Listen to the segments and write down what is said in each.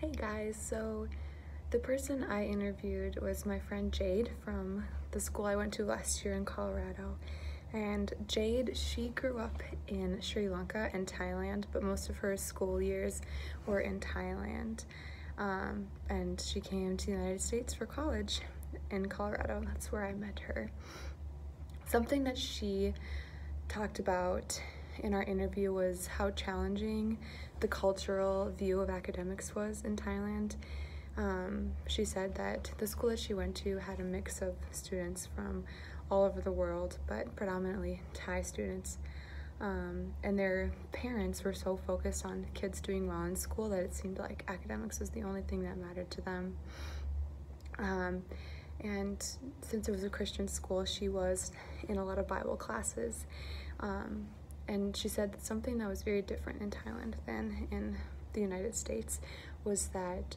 Hey guys, so the person I interviewed was my friend Jade from the school I went to last year in Colorado. And Jade, she grew up in Sri Lanka and Thailand, but most of her school years were in Thailand. And she came to the United States for college in Colorado. That's where I met her. Something that she talked about in our interview was how challenging the cultural view of academics was in Thailand. She said that the school that she went to had a mix of students from all over the world, but predominantly Thai students. And their parents were so focused on kids doing well in school that it seemed like academics was the only thing that mattered to them. And since it was a Christian school, she was in a lot of Bible classes. And she said that something that was very different in Thailand than in the United States was that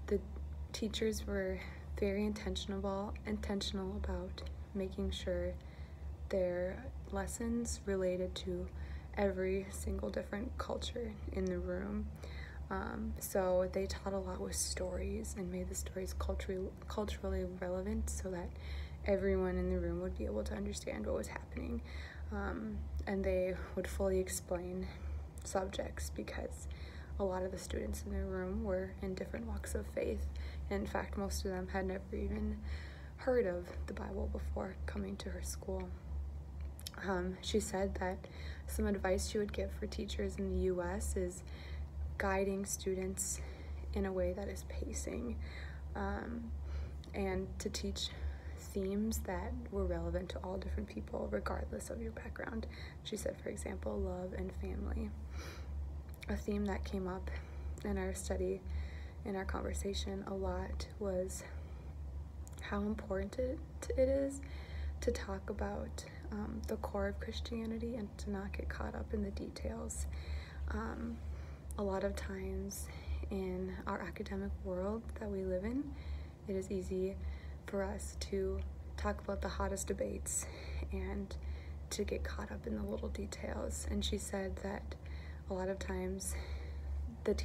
the teachers were very intentional about making sure their lessons related to every single different culture in the room. So they taught a lot with stories and made the stories culturally relevant so that everyone in the room would be able to understand what was happening. And they would fully explain subjects because a lot of the students in the room were in different walks of faith. And in fact, most of them had never even heard of the Bible before coming to her school. She said that some advice she would give for teachers in the US is guiding students in a way that is pacing, and to teach themes that were relevant to all different people regardless of your background. She said, for example, love and family. A theme that came up in our study, in our conversation a lot, was how important it is to talk about the core of Christianity and to not get caught up in the details. A lot of times in our academic world that we live in, it is easy for us to talk about the hottest debates and to get caught up in the little details. And she said that a lot of times the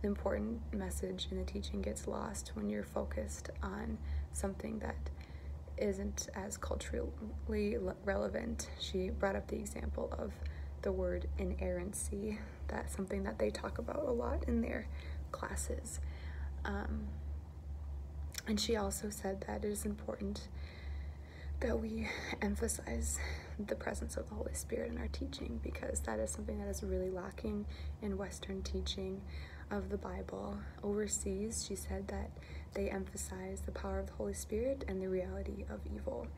important message in the teaching gets lost when you're focused on something that isn't as culturally relevant. She brought up the example of the word inerrancy. That's something that they talk about a lot in their classes. And she also said that it is important that we emphasize the presence of the Holy Spirit in our teaching, because that is something that is really lacking in Western teaching of the Bible. Overseas, she said that they emphasize the power of the Holy Spirit and the reality of evil.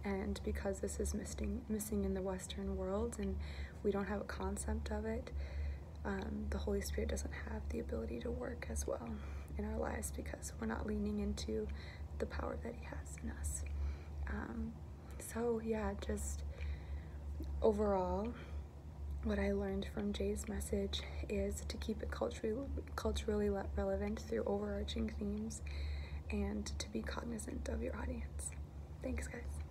And because this is missing in the Western world and we don't have a concept of it, the Holy Spirit doesn't have the ability to work as well in our lives because we're not leaning into the power that He has in us. So yeah, just overall, what I learned from Jay's message is to keep it culturally relevant through overarching themes and to be cognizant of your audience. Thanks, guys.